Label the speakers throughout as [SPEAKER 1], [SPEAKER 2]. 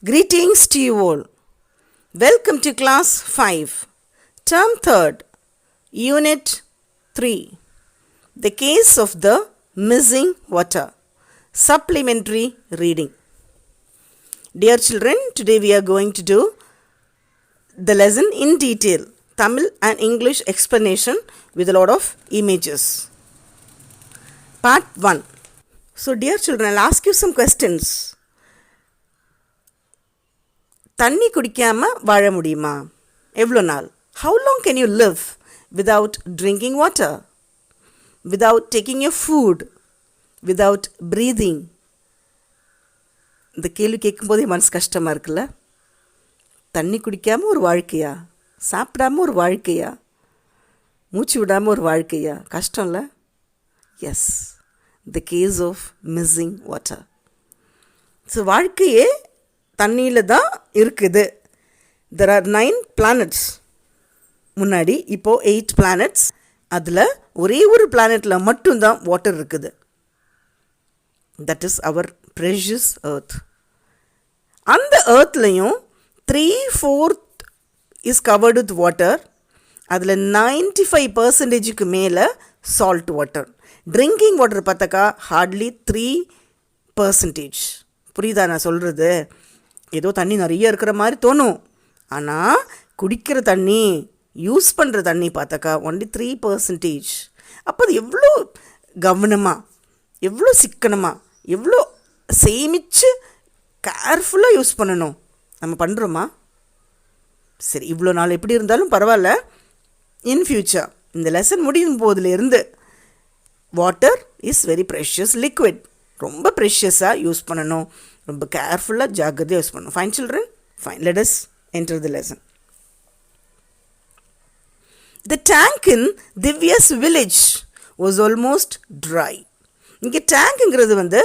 [SPEAKER 1] Greetings to you all. Welcome to Class 5, Term 3rd, Unit 3. The Case of the Missing Water. Supplementary reading. Dear children, today we are going to do the lesson in detail. Tamil and English explanation with a lot of images. Part 1. So dear children, I'll ask you some questions. தண்ணி குடிக்காமல் வாழ முடியுமா? எவ்வளோ நாள்? How long can you live without drinking water? Without taking your food? Without breathing? இந்த கேள்வி கேட்கும்போதே மனசு கஷ்டமாக இருக்குல்ல? தண்ணி குடிக்காமல் ஒரு வாழ்க்கையா? சாப்பிடாமல் ஒரு வாழ்க்கையா? மூச்சு விடாமல் ஒரு வாழ்க்கையா? கஷ்டம்ல? Yes, the case of missing water. So வாழ்க்கையே தண்ணியில் தான் இருக்குது. There are 9 planets. முன்னாடி இப்போது 8 planets. அதில் ஒரே ஒரு பிளானட்டில் மட்டும்தான் வாட்டர் இருக்குது. That is our precious earth. அந்த எர்த்லையும் 3/4 இஸ் கவர்டு வித் வாட்டர். அதில் 95% மேலே சால்ட் வாட்டர். ட்ரிங்கிங் வாட்டர் பார்த்தாக்கா ஹார்ட்லி 3%. புரியுதா நான் சொல்கிறது? ஏதோ தண்ணி நிறைய இருக்கிற மாதிரி தோணும், ஆனால் குடிக்கிற தண்ணி, யூஸ் பண்ணுற தண்ணி பார்த்தாக்கா ஒன்லி 3%. அப்போ அது எவ்வளோ கவனமாக, எவ்வளோ சிக்கனமாக, எவ்வளோ சேமித்து கேர்ஃபுல்லாக யூஸ் பண்ணணும். நம்ம பண்ணுறோமா? சரி, இவ்வளோ நாள் எப்படி இருந்தாலும் பரவாயில்ல. இன் ஃப்யூச்சர் இந்த லெசன் முடியும் போதிலிருந்து water is very precious liquid. ரொம்ப ப்ரெஷியஸாக யூஸ் பண்ணணும், ரொம்ப கேர்ஃபுல்லாக ஜாக்கிரதையாக யூஸ் பண்ணணும். Fine children? Fine. Let us enter the lesson. The tank in Divya's village was almost dry. இங்கே டேங்க்குங்கிறது வந்து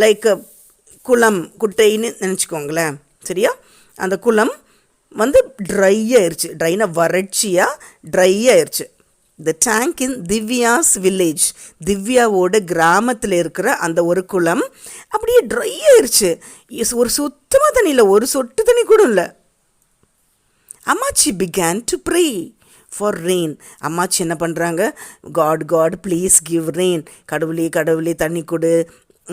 [SPEAKER 1] லைக் குளம், குட்டைன்னு நினச்சிக்கோங்களேன். சரியா? அந்த குளம் வந்து ட்ரை ஆயிடுச்சு. ட்ரைனா வறட்சியாக ட்ரை ஆயிடுச்சு. The tank in Divya's village, திவ்யாவோட கிராமத்தில் இருக்கிற அந்த ஒரு குளம் அப்படியே ட்ரை ஆயிடுச்சு. ஒரு சுத்தமாக தண்ணி இல்லை, ஒரு சொட்டு தண்ணி கூட இல்லை. அம்மாச்சி began to pray for rain. அம்மாச்சி என்ன பண்ணுறாங்க? God please give rain. கடவுளே கடவுளே தண்ணி கொடு,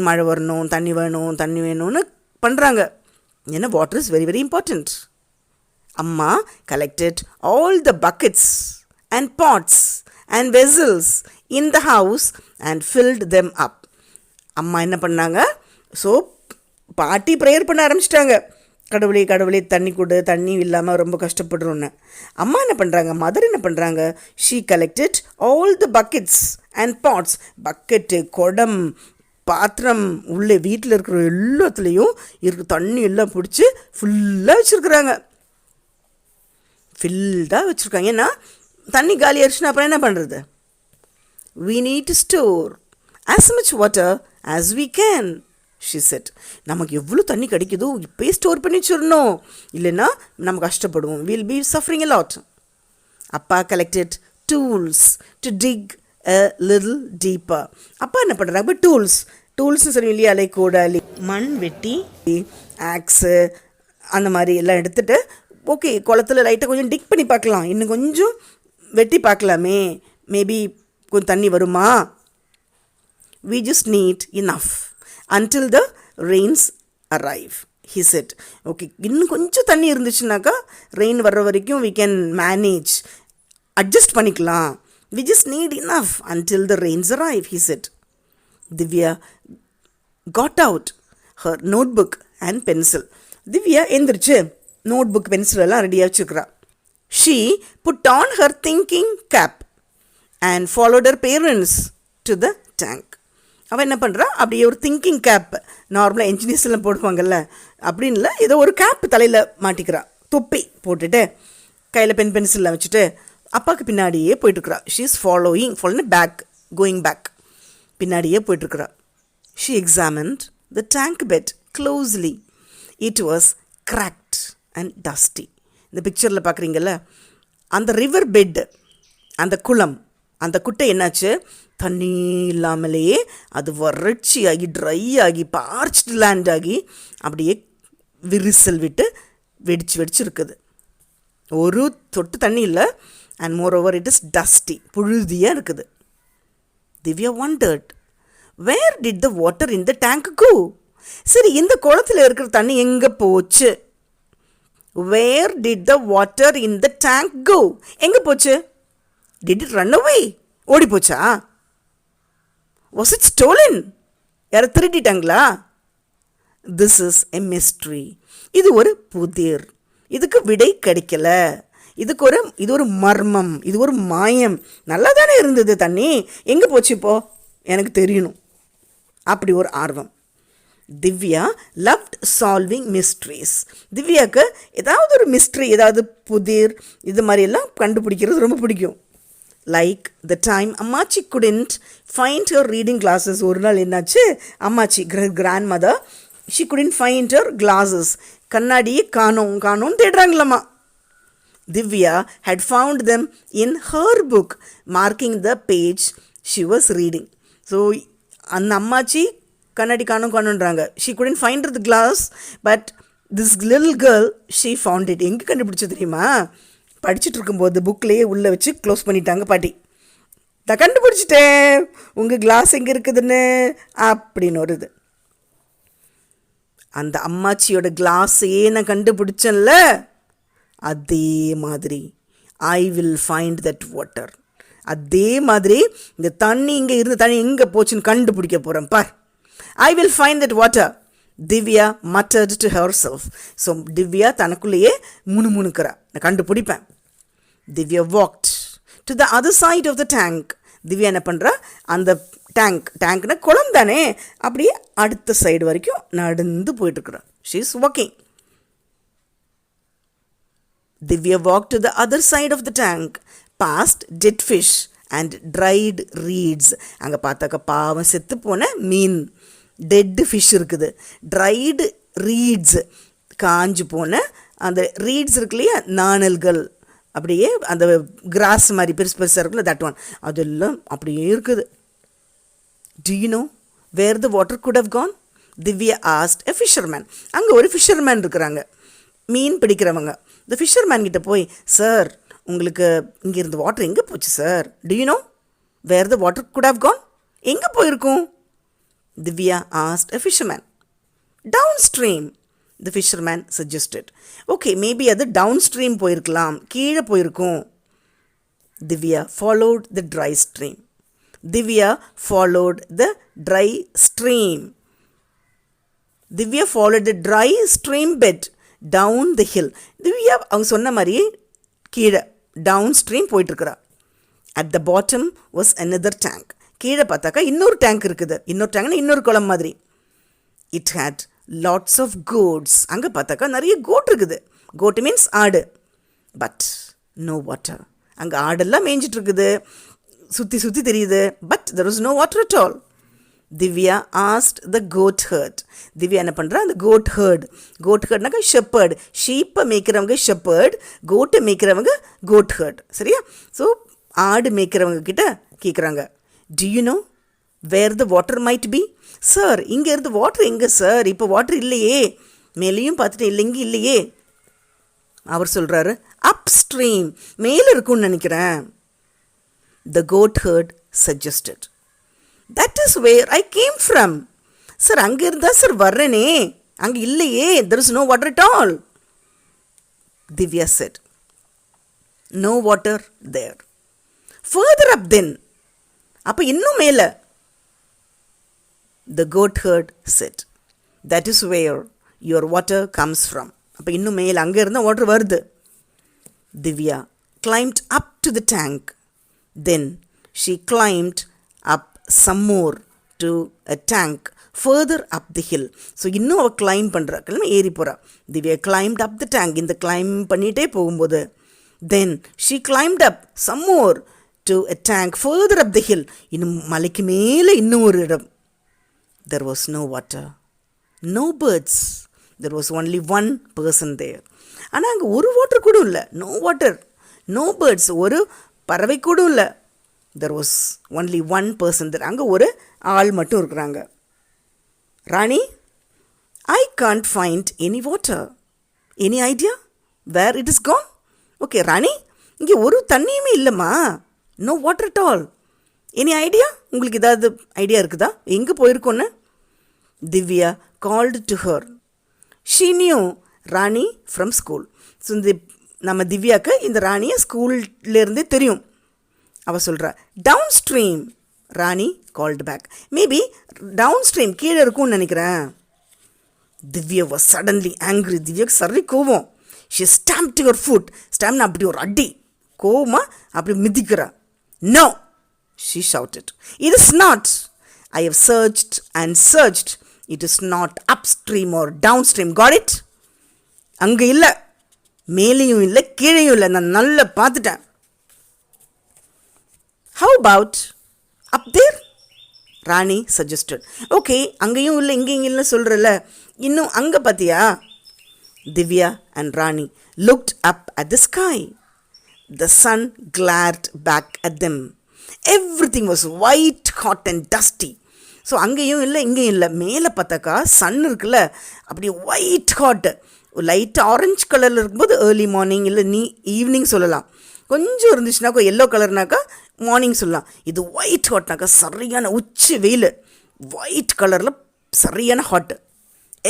[SPEAKER 1] மழை வரணும், தண்ணி வேணும், தண்ணி வேணும்னு பண்ணுறாங்க. ஏன்னா water is very very important. அம்மா collected all the buckets and pots and vessels in the house and filled them up. அம்மா என்ன பண்ணாங்க? ஸோ பாட்டி ப்ரேயர் பண்ண ஆரம்பிச்சிட்டாங்க. கடவுளே கடவுளே தண்ணி கொடு, தண்ணி இல்லாமல் ரொம்ப கஷ்டப்படுறோன்னு. அம்மா என்ன பண்ணுறாங்க? மதர் என்ன பண்ணுறாங்க? She collected all the buckets and pots. Bucket, குடம், பாத்திரம், உள்ளே வீட்டில் இருக்கிற எல்லாத்துலேயும் இருக்கிற தண்ணி எல்லாம் பிடிச்சி ஃபுல்லாக வச்சுருக்குறாங்க. ஃபில்டாக வச்சுருக்காங்க. ஏன்னா தண்ணி காலி ஆயிடுச்சுன்னா அப்புறம் என்ன பண்ணுறது? We need to store as much water as we can, she said. நமக்கு எவ்வளோ தண்ணி கிடைக்குதோ இப்போயே ஸ்டோர் பண்ணி வச்சிடணும், இல்லைன்னா நம்ம கஷ்டப்படுவோம். we'll be suffering a lot. அப்பா collected tools to dig a little deeper. அப்பா என்ன பண்ணுறாங்க? டூல்ஸ்னு சொல்லி இல்லையா, கோடாலி, மண் வெட்டி, ஆக்ஸு, அந்த மாதிரி எல்லாம் எடுத்துகிட்டு ஓகே குளத்தில் லைட்டாக கொஞ்சம் டிக் பண்ணி பார்க்கலாம், இன்னும் கொஞ்சம் வெட்டி பார்க்கலாமே, மேபி கொஞ்சம் தண்ணி வருமா. we just need enough until the rains arrive, he said. Okay, இன்னும் கொஞ்சம் தண்ணி இருந்துச்சுனாக்கா ரெயின் வர்ற வரைக்கும் we can manage, adjust பண்ணிக்கலாம். we just need enough until the rains arrive, he said. Divya got out her notebook and pencil. Divya எந்திரிச்சு note book, pencil எல்லாம் ரெடியாக வச்சுக்கிறா. She put on her thinking cap and followed her parents to the tank. அவள் என்ன பண்ணுறா? அப்படியே ஒரு thinking gap, நார்மலாக engineers எல்லாம் போடுவாங்கல்ல, அப்படின்னு இல்லை, ஏதோ ஒரு கேப் தலையில் மாட்டிக்கிறா. தொப்பி போட்டுட்டு கையில் பென்சில்லாம் வச்சுட்டு அப்பாவுக்கு பின்னாடியே போயிட்டுருக்குறா. She is following back, going back, பின்னாடியே போயிட்டுருக்குறா. She examined the tank bed closely. It was cracked and dusty. இந்த பிக்சரில் பார்க்குறீங்கல்ல, அந்த ரிவர் பெட்டு, அந்த குளம், அந்த குட்டை என்னாச்சு? தண்ணி இல்லாமலேயே அது வறட்சி ஆகி ட்ரை ஆகி பார்ச்டு லேண்ட் ஆகி அப்படியே விரிசல் விட்டு வெடிச்சு இருக்குது. ஒரு தொட்டு தண்ணி இல்லை. And moreover it is dusty, புழுதியாக இருக்குது. Divya wondered, where did the water in the tank go? சரி, இந்த குளத்தில் இருக்கிற தண்ணி எங்கே போச்சு? Where did the water in the tank go? எங்கே போச்சு? Did it run away? ஓடி போச்சா? Was it stolen? யாரை திருடிட்டாங்களா? This is a mystery. இது ஒரு புதிர். இதுக்கு விடை கிடைக்கல. இது ஒரு மர்மம், இது ஒரு மாயம். நல்லா தானே இருந்தது தண்ணி, எங்கே போச்சு இப்போ? எனக்கு தெரியணும். அப்படி ஒரு ஆர்வம். Divya loved solving mysteries. திவ்யாவுக்கு ஏதாவது ஒரு மிஸ்ட்ரி, ஏதாவது புதிர், இது மாதிரியெல்லாம் கண்டுபிடிக்கிறது ரொம்ப பிடிக்கும். லைக் த டைம் அம்மாச்சி couldn't find her reading glasses. ஒரு நாள் என்னாச்சு, அம்மாச்சி grandmother, she couldn't find her glasses. கண்ணாடியை காணோன்னு தேடுறாங்களாம்மா. Divya had found them in her book, marking the page she was reading. So, அந்த அம்மாச்சி கண்ணாடி காணுன்றாங்க. She couldn't find the glass, but this little girl, she found it. எங்கே கண்டுபிடிச்சது தெரியுமா? படிச்சுட்டு இருக்கும்போது புக்லேயே உள்ளே வச்சு க்ளோஸ் பண்ணிட்டாங்க பாட்டி. நான் கண்டுபிடிச்சிட்டேன், உங்கள் கிளாஸ் எங்கே இருக்குதுன்னு அப்படின்னு ஒரு இது. அந்த அம்மாச்சியோட கிளாஸையே நான் கண்டுபிடிச்சேன்ல, அதே மாதிரி ஐ வில் ஃபைண்ட் தட் வாட்டர். அதே மாதிரி இந்த தண்ணி இங்கே இருந்த தண்ணி எங்கே போச்சுன்னு கண்டுபிடிக்க போகிறேன் பார். I will find that water, Divya muttered to herself. So Divya தனக்குள்ளேயே முணுமுணுக்கிறா, நான் கண்டுபிடிப்பேன். Divya walked to the other side of the tank. Divya என்ன பண்ணுறா, அந்த டேங்க்னா குளம் தானே, அப்படியே அடுத்த சைடு வரைக்கும் நடந்து போயிட்டுருக்குறா. She is walking. Divya walked to the other side of the tank, past dead fish and dried reeds. அங்கே பார்த்தாக்க பாவம் செத்து போன மீன், டெட் ஃபிஷ் இருக்குது, ட்ரைடு ரீட்ஸ், காஞ்சு போன அந்த ரீட்ஸ் இருக்கு இல்லையா, நாணல்கள், அப்படியே அந்த கிராஸ் மாதிரி பெருசு பெருசாக இருக்குல்ல, தட் ஒன், அதெல்லாம் அப்படியே இருக்குது. Do you know where the water could have gone? Divya asked a fisherman. அங்கே ஒரு ஃபிஷர்மேன் இருக்கிறாங்க, மீன் பிடிக்கிறவங்க. இந்த ஃபிஷர்மேன் கிட்ட போய், சார் உங்களுக்கு இங்கே இருந்த வாட்டர் எங்கே போச்சு sir? Do you know where the water could have gone? எங்கே போயிருக்கும்? Divya asked a fisherman. Downstream, the fisherman suggested. Okay, maybe அது downstream போயிருக்கலாம், கீழே போயிருக்கும். Divya followed the dry stream. Divya followed the dry stream. Divya followed the dry stream bed down the hill. Divya அவங்க சொன்ன மாதிரி கீழே downstream போயிட்டுருக்குறா. At the bottom was another tank. கீழே பார்த்தாக்கா இன்னொரு டேங்க் இருக்குது. இன்னொரு டேங்க்னா இன்னொரு குளம் மாதிரி. It had lots of goats. அங்கே பார்த்தாக்கா நிறைய கோட் இருக்குது. கோட் மீன்ஸ் ஆடு. But no water. அங்கே ஆடெல்லாம் மேய்ஞ்சிட்டு இருக்குது, சுற்றி தெரியுது. But there was no water at all. Divya asked the goat herd. Divya என்ன பண்ணுறா, அந்த கோட் ஹர்ட்னாக்கா ஷெப்பர்டு, ஷீப்பை மேய்க்கிறவங்க ஷெப்பர்டு, கோட்டை மேய்க்கிறவங்க கோட் ஹர்ட். சரியா? ஸோ ஆடு மேய்க்கிறவங்க கிட்ட கேட்குறாங்க, do you know where the water might be? Sir இங்கே இருந்து வாட்டர் எங்கே சார்? இப்போ வாட்டர் இல்லையே, மேலேயும் பார்த்துட்டு இல்லை, இங்கே இல்லையே. அவர் சொல்கிறாரு, அப் ஸ்ட்ரீம், மேலே இருக்கும்னு நினைக்கிறேன். The goat herd suggested. That is where I came from. Sir அங்கே இருந்தால் சார் வர்றேனே, அங்கே இல்லையே, there is no water at all. Divya said, no water there. Further up then. அப்போ இன்னும் மேலே. The goat herd said, that is where your water comes from. அப்போ இன்னும் மேலே அங்கே இருந்தால் வாட்டர் வருது. Divya climbed up to the tank. Then she climbed up some more to a tank further up the hill. So இன்னும் அவள் claim பண்ணுறா, ஏறி போகிறா. Divya climbed up the tank. இந்த கிளைம் பண்ணிகிட்டே போகும்போது, then she climbed up some more to a tank further up the hill. இன்னும் மலைக்கு மேலே இன்னும் ஒரு இடம். There was no water, no birds. There was only one person there. ஆனால் அங்கே ஒரு வாட்டர் கூட இல்லை. no water, no birds. ஒரு பறவை கூட இல்லை. There was only one person there. அங்கே ஒரு ஆள் மட்டும் இருக்கிறாங்க. ராணி, I can't find any water. Any idea where it is gone? Okay, ராணி, இங்கே ஒரு தண்ணியுமே இல்லைம்மா. No water at all. Any idea? உங்களுக்கு ஏதாவது ஐடியா இருக்குதா எங்கே போயிருக்கோன்னு? Divya called to her. She knew Rani from school. So இந்த நம்ம திவ்யாவுக்கு இந்த ராணியை ஸ்கூல்லேருந்தே தெரியும். அவள் சொல்கிறா, downstream. Rani called back. Maybe downstream கீழே இருக்கும்னு நினைக்கிறேன். Divya was suddenly angry. திவ்யாவுக்கு சரி கோவம். She stamped her foot. ஸ்டாம்ப்னா அப்படி ஒரு அடி, கோவமா அப்படி மிதிக்கிறா. No, she shouted. It is not. I have searched and searched. It is not upstream or downstream. Got it? அங்கே இல்லை, மேலேயும் இல்லை, கீழேயும் இல்லை. நான் நல்லா பார்த்துட்டேன். How about up there? Rani suggested. Okay, அங்கேயும் இல்லை இங்கேயும் இல்லை சொல்கிறல்ல, இன்னும் அங்கே பார்த்தியா? Divya and Rani looked up at the sky. The sun glared back at them. Everything was white, hot and dusty. So அங்கேயும் இல்லை இங்கேயும் இல்லை. மேலே பார்த்தாக்கா சன் இருக்குல்ல, அப்படி ஒயிட் ஹாட், லைட் ஆரஞ்சு கலரில் இருக்கும்போது ஏர்லி மார்னிங் இல்லை ஈவினிங் சொல்லலாம். கொஞ்சம் இருந்துச்சுனாக்கா எல்லோ கலர்னாக்கா மார்னிங் சொல்லலாம். இது ஒயிட் ஹாட்னாக்கா சரியான உச்சி வெயில், ஒயிட் கலரில் சரியான hot.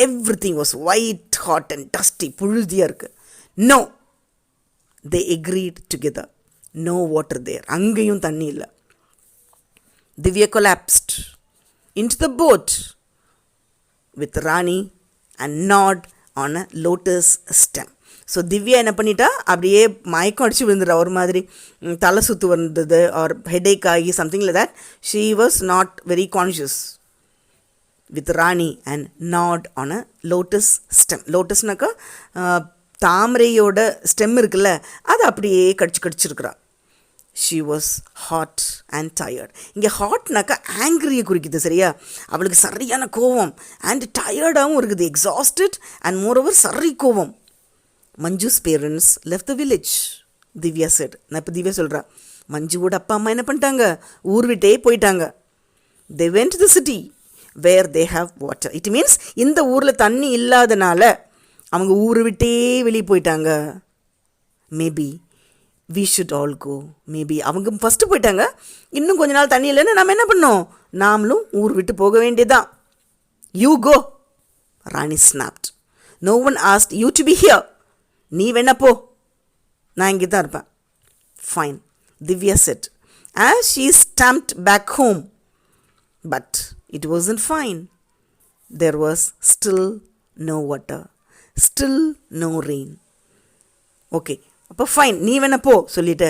[SPEAKER 1] Everything was white, hot and dusty. புழுதியாக இருக்குது. No, they agreed together. No water there. அங்கேயும் தண்ணி இல்லை. Divya collapsed into the boat with Rani and gnawed on a lotus stem. So Divya என்ன பண்ணிட்டா, அப்படியே மயக்கம் அடிச்சு விழுந்துடுறா. ஒரு மாதிரி தலை சுற்று வந்தது, ஆர் ஹெடேக் ஆகி something like that. She was not very conscious with Rani and gnawed on a lotus stem. லோட்டஸ்னாக்கா தாமரையோட ஸ்டெம் இருக்குல்ல, அது அப்படியே கடிச்சிருக்கிறா. She was hot and tired. இங்கே ஹாட்னாக்கா ஆங்க்ரியை குறிக்குது, சரியா? அவளுக்கு சரியான கோவம் அண்ட் டயர்டாகவும் இருக்குது, எக்ஸாஸ்டட் அண்ட் மோரோவர் சரி கோவம். Manju's parents left the village. Divya said. நான் இப்போ திவ்யா சொல்கிறா, மஞ்சுவோட அப்பா அம்மா என்ன பண்ணிட்டாங்க, ஊர் விட்டே போயிட்டாங்க. They went to the city where they have water. It means இந்த ஊரில் தண்ணி இல்லாதனால அவங்க ஊரை விட்டே வெளியே போயிட்டாங்க. Maybe we should all go. Maybe அவங்க ஃபஸ்ட்டு போயிட்டாங்க, இன்னும் கொஞ்ச நாள் தண்ணி இல்லைன்னு நம்ம என்ன பண்ணோம், நாமளும் ஊர் விட்டு போக வேண்டியதான். You go, Rani snapped. No one asked you to be here. நீ வேணா போ, நான் இங்கே தான் இருப்பேன். Fine, Divya said as she stamped back home. But it wasn't fine. There was still no water, still no rain. Okay, அப்போ fine, நீ வேணா போ சொல்லிட்டு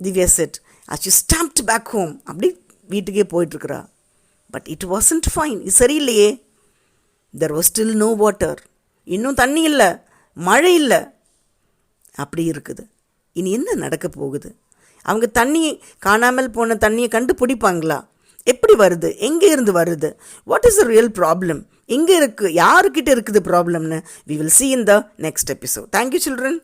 [SPEAKER 1] Divya said as she stamped back home. அப்படி வீட்டுக்கே போயிட்டுருக்குறா. But it wasn't fine. இது சரியில்லையே. There was still no water. இன்னும் தண்ணி இல்லை, மழை இல்லை, அப்படி இருக்குது. இனி என்ன நடக்க போகுது? அவங்க தண்ணி காணாமல் போன தண்ணியை கண்டுபிடிப்பாங்களா? எப்படி வருது, எங்கே இருந்து வருது, what is the real problem, எங்கே இருக்குது, யாருக்கிட்ட இருக்குது ப்ராப்ளம்னு we will see in the next episode. Thank you children.